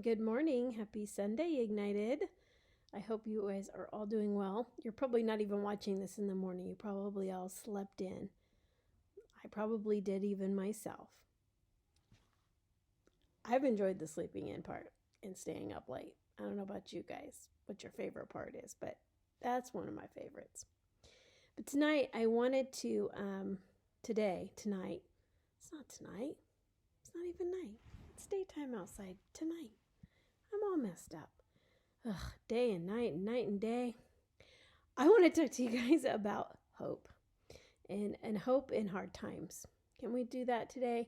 Good morning. Happy Sunday, Ignited. I hope you guys are all doing well. You're probably not even watching this in the morning. You probably all slept in. I probably did even myself. I've enjoyed the sleeping in part and staying up late. I don't know about you guys, what your favorite part is, but that's one of my favorites. But tonight, I wanted to, tonight, it's not tonight. It's not even night. It's daytime outside tonight. I'm all messed up. Ugh, day and night and night and day. I want to talk to you guys about hope and hope in hard times. Can we do that today?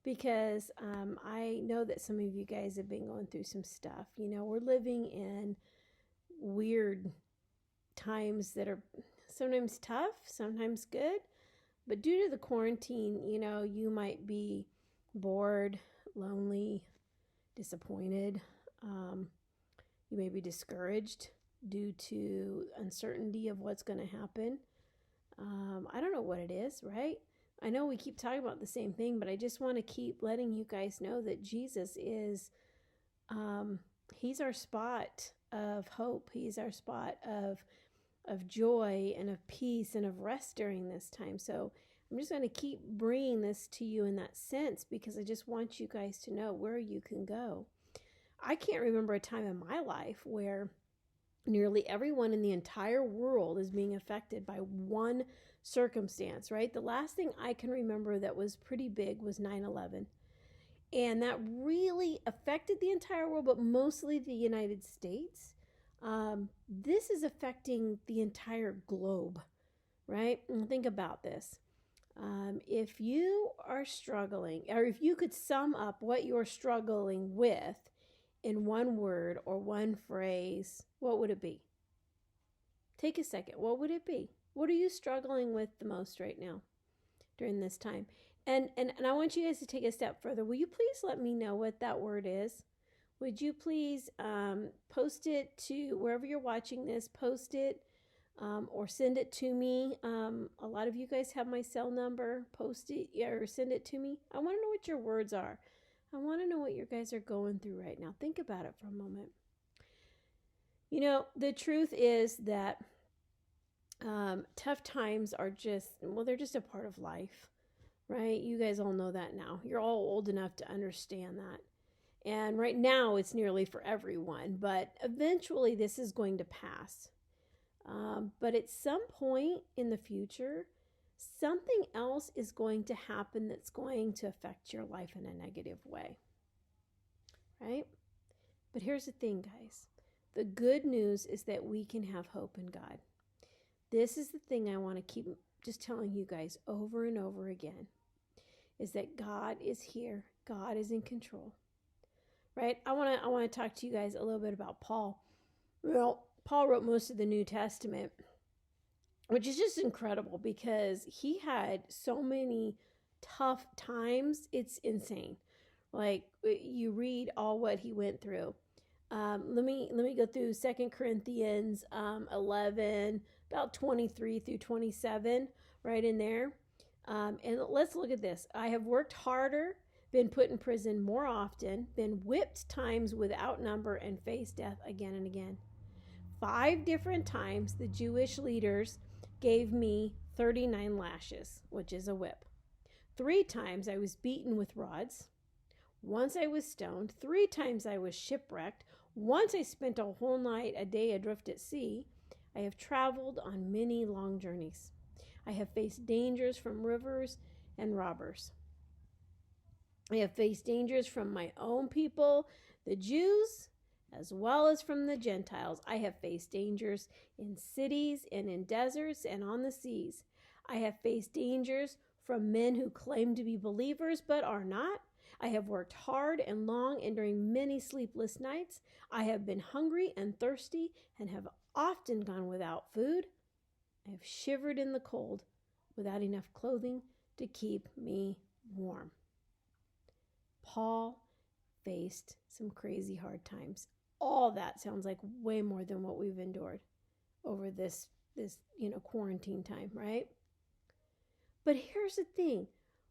Because I know that some of you guys have been going through some stuff. You know, we're living in weird times that are sometimes tough, sometimes good. But due to the quarantine, you know, you might be bored, lonely, disappointed. You may be discouraged due to uncertainty of what's going to happen. I don't know what it is, right? I know we keep talking about the same thing, but I just want to keep letting you guys know that Jesus is, he's our spot of hope. He's our spot of joy and of peace and of rest during this time. So I'm just going to keep bringing this to you in that sense because I just want you guys to know where you can go. I can't remember a time in my life where nearly everyone in the entire world is being affected by one circumstance, right? The last thing I can remember that was pretty big was 9/11. And that really affected the entire world, but mostly the United States. This is affecting the entire globe, right? And think about this. If you are struggling, or if you could sum up what you're struggling with in one word or one phrase, what would it be? Take a second. What would it be? What are you struggling with the most right now during this time? And I want you guys to take a step further. Will you please let me know what that word is? Would you please post it to wherever you're watching this, post it or send it to me. A lot of you guys have my cell number. Post it or send it to me. I want to know what your words are. I want to know what you guys are going through right now. Think about it for a moment. You know, the truth is that tough times are they're just a part of life, right? You guys all know that now. You're all old enough to understand that. And right now, it's nearly for everyone, but eventually this is going to pass. But at some point in the future, something else is going to happen that's going to affect your life in a negative way, right? But here's the thing, guys. The good news is that we can have hope in God. This is the thing I want to keep just telling you guys over and over again, is that God is here. God is in control, right? I want to talk to you guys a little bit about Paul. Well, Paul wrote most of the New Testament, which is just incredible because he had so many tough times. It's insane. Like you read all what he went through. Let me go through 2 Corinthians 11, about 23 through 27, right in there. And let's look at this. I have worked harder, been put in prison more often, been whipped times without number, and faced death again and again. 5 different times the Jewish leaders gave me 39 lashes, which is a whip. 3 times I was beaten with rods. Once I was stoned. 3 times I was shipwrecked. Once I spent a whole night, a day adrift at sea. I have traveled on many long journeys. I have faced dangers from rivers and robbers. I have faced dangers from my own people, the Jews, as well as from the Gentiles. I have faced dangers in cities and in deserts and on the seas. I have faced dangers from men who claim to be believers but are not. I have worked hard and long and during many sleepless nights. I have been hungry and thirsty and have often gone without food. I have shivered in the cold without enough clothing to keep me warm. Paul faced some crazy hard times. All that sounds like way more than what we've endured over this quarantine time, right? But here's the thing.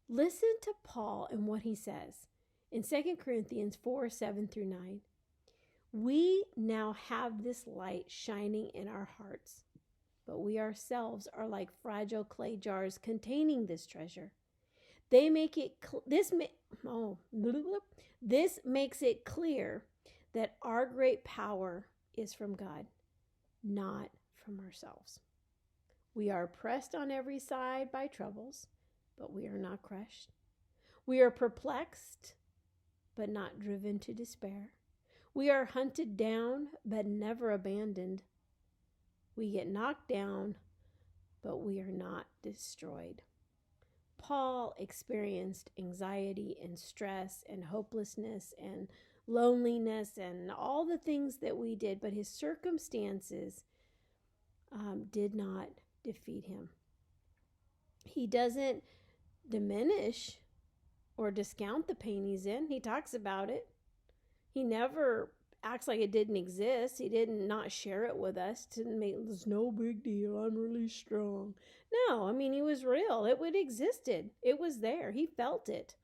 Listen to Paul and what he says in 2 Corinthians 4, 7 through 9. We now have this light shining in our hearts, but we ourselves are like fragile clay jars containing this treasure. They make it this makes it clear that our great power is from God, not from ourselves. We are pressed on every side by troubles, but we are not crushed. We are perplexed, but not driven to despair. We are hunted down, but never abandoned. We get knocked down, but we are not destroyed. Paul experienced anxiety and stress and hopelessness and loneliness and all the things that we did, but his circumstances did not defeat him. He doesn't diminish or discount the pain he's in. He talks about it. He never acts like it didn't exist. He didn't not share it with us to make this no big deal. I'm really strong. No, I mean, he was real. It existed. It was there. He felt it.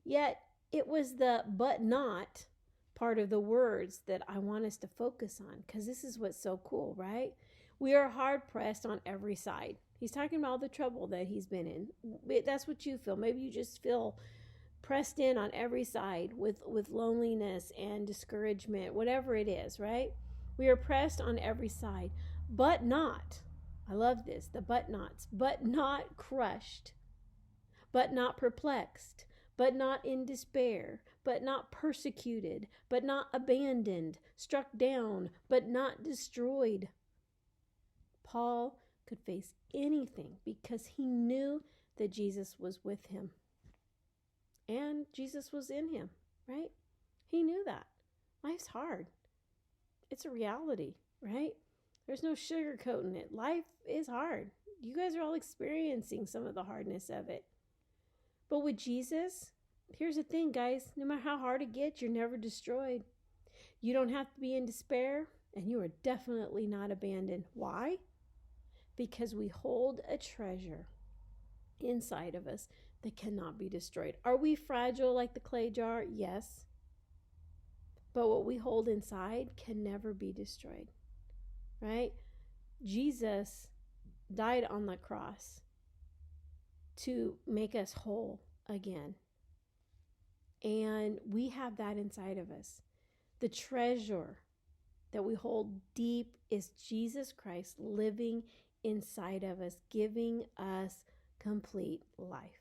Yet it was the but not part of the words that I want us to focus on, because this is what's so cool, right? We are hard pressed on every side. He's talking about all the trouble that he's been in. That's what you feel. Maybe you just feel pressed in on every side with loneliness and discouragement, whatever it is, right? We are pressed on every side, but not, I love this, the but nots, but not crushed, but not perplexed, but not in despair, but not persecuted, but not abandoned, struck down, but not destroyed. Paul could face anything because he knew that Jesus was with him. And Jesus was in him, right? He knew that. Life's hard. It's a reality, right? There's no sugarcoating it. Life is hard. You guys are all experiencing some of the hardness of it. But with Jesus, here's the thing, guys. No matter how hard it gets, you're never destroyed. You don't have to be in despair, and you are definitely not abandoned. Why? Because we hold a treasure inside of us that cannot be destroyed. Are we fragile like the clay jar? Yes. But what we hold inside can never be destroyed, right? Jesus died on the cross to make us whole again. And we have that inside of us. The treasure that we hold deep is Jesus Christ living inside of us, giving us complete life.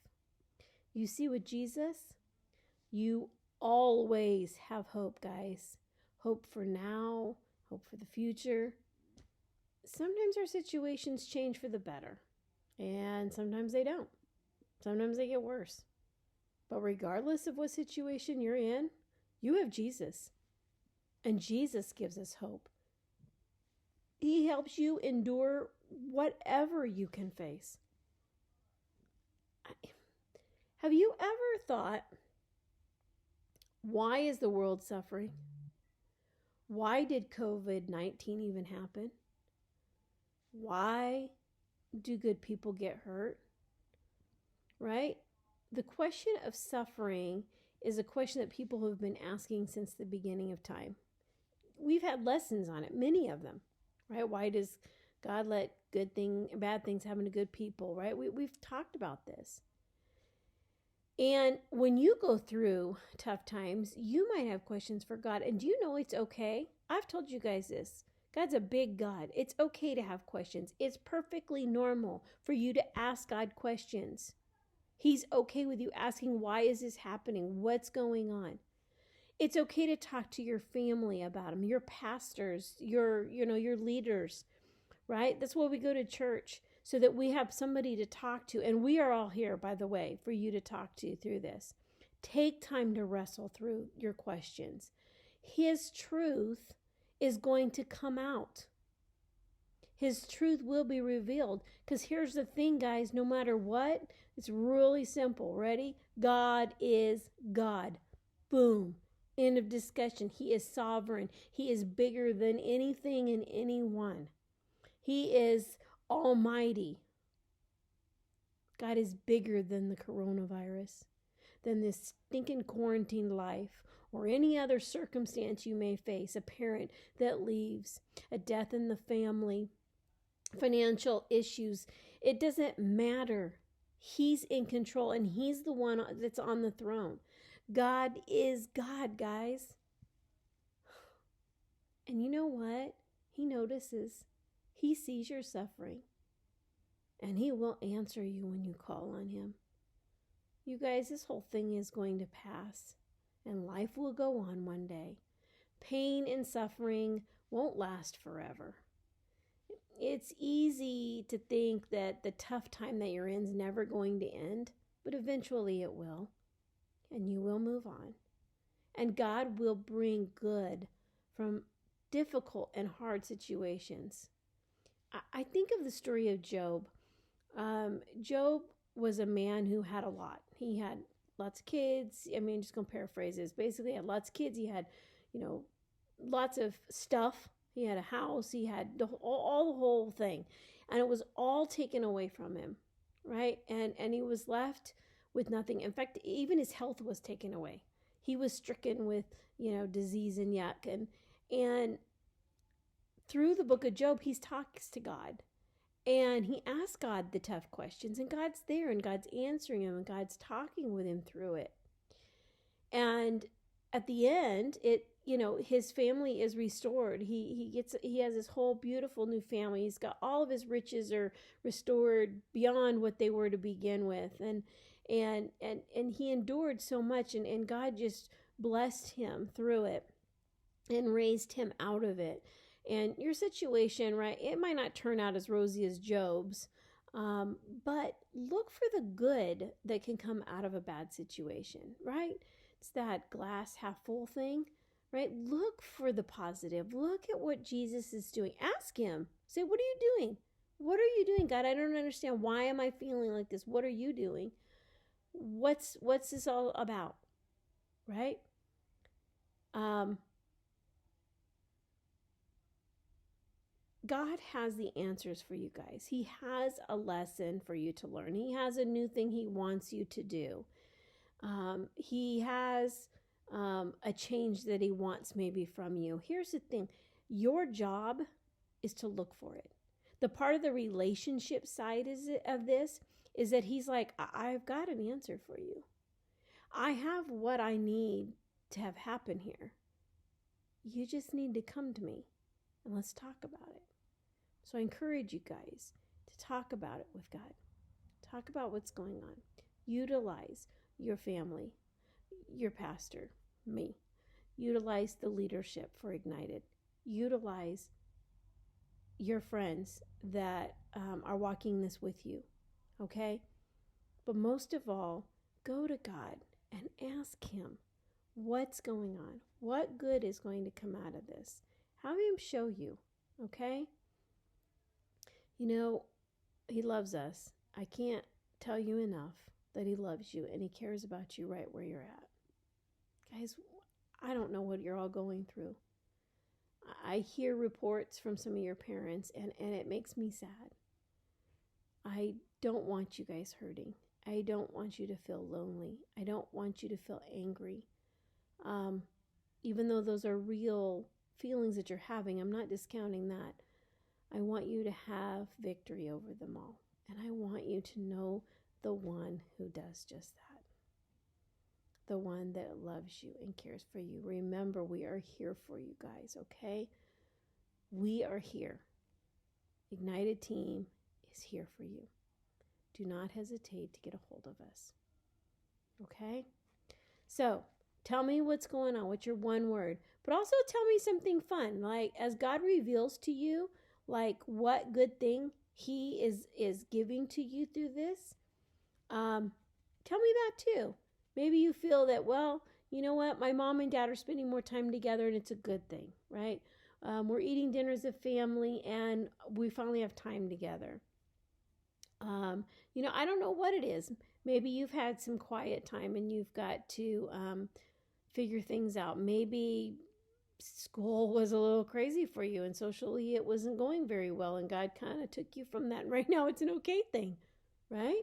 You see, with Jesus, you always have hope, guys. Hope for now, hope for the future. Sometimes our situations change for the better, and sometimes they don't. Sometimes they get worse. But regardless of what situation you're in, you have Jesus, and Jesus gives us hope. He helps you endure whatever you can face. Have you ever thought, why is the world suffering? Why did COVID-19 even happen? Why do good people get hurt? Right? The question of suffering is a question that people have been asking since the beginning of time. We've had lessons on it, many of them, right? Why does God let bad things happen to good people, right? We've talked about this. And when you go through tough times, you might have questions for God. And do you know it's okay? I've told you guys this. God's a big God. It's okay to have questions. It's perfectly normal for you to ask God questions. He's okay with you asking, why is this happening? What's going on? It's okay to talk to your family about them, your pastors, your leaders, right? That's why we go to church, so that we have somebody to talk to. And we are all here, by the way, for you to talk to through this. Take time to wrestle through your questions. His truth is going to come out. His truth will be revealed. Because here's the thing, guys, no matter what, it's really simple. Ready? God is God. Boom. End of discussion. He is sovereign. He is bigger than anything and anyone. He is almighty. God is bigger than the coronavirus, than this stinking quarantine life, or any other circumstance you may face, a parent that leaves, a death in the family, financial issues, it doesn't matter. He's in control, and he's the one that's on the throne. God is God, guys. And you know what? He notices. He sees your suffering. And he will answer you when you call on him. You guys, this whole thing is going to pass. And life will go on one day. Pain and suffering won't last forever. It's easy to think that the tough time that you're in is never going to end. But eventually it will. And you will move on. And God will bring good from difficult and hard situations. I think of the story of Job. Job was a man who had a lot. He had lots of kids. I mean, just going to paraphrase this. Basically, he had lots of kids. He had, lots of stuff. He had a house. He had all the whole thing. And it was all taken away from him, right? And he was left with nothing. In fact, even his health was taken away. He was stricken with, disease and yuck. And through the book of Job, he talks to God. And he asks God the tough questions. And God's there, and God's answering him, and God's talking with him through it. And at the end, his family is restored. He has this whole beautiful new family. He's got all of his riches are restored beyond what they were to begin with. And he endured so much, and God just blessed him through it and raised him out of it. And your situation, right, it might not turn out as rosy as Job's, but look for the good that can come out of a bad situation, right? It's that glass half full thing, right? Look for the positive. Look at what Jesus is doing. Ask him. Say, what are you doing? What are you doing, God? I don't understand. Why am I feeling like this? What are you doing? What's this all about, right? God has the answers for you guys. He has a lesson for you to learn. He has a new thing he wants you to do. He has a change that he wants maybe from you. Here's the thing. Your job is to look for it. The part of the relationship side of this is that he's like, I've got an answer for you. I have what I need to have happen here. You just need to come to me and let's talk about it. So I encourage you guys to talk about it with God. Talk about what's going on. Utilize your family, your pastor, me. Utilize the leadership for Ignited. Utilize your friends that are walking this with you, okay? But most of all, go to God and ask him what's going on. What good is going to come out of this? Have him show you, okay? He loves us. I can't tell you enough that he loves you and he cares about you right where you're at. Guys, I don't know what you're all going through. I hear reports from some of your parents and it makes me sad. I don't want you guys hurting. I don't want you to feel lonely. I don't want you to feel angry. Even though those are real feelings that you're having, I'm not discounting that. I want you to have victory over them all. And I want you to know the one who does just that. The one that loves you and cares for you. Remember, we are here for you guys, okay? We are here. Ignited Team is here for you. Do not hesitate to get a hold of us. Okay? So, tell me what's going on. What's your one word? But also tell me something fun. Like, as God reveals to you, like, what good thing he is giving to you through this, tell me that too. Maybe you feel that, well, you know what? My mom and dad are spending more time together and it's a good thing, right? We're eating dinner as a family and we finally have time together. I don't know what it is. Maybe you've had some quiet time and you've got to figure things out. Maybe school was a little crazy for you and socially it wasn't going very well and God kind of took you from that. And right now it's an okay thing, right?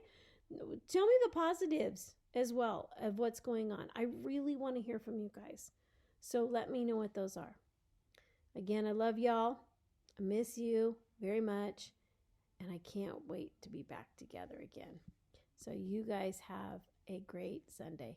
Tell me the positives as well of what's going on. I really want to hear from you guys. So let me know what those are. Again, I love y'all. I miss you very much. And I can't wait to be back together again. So you guys have a great Sunday.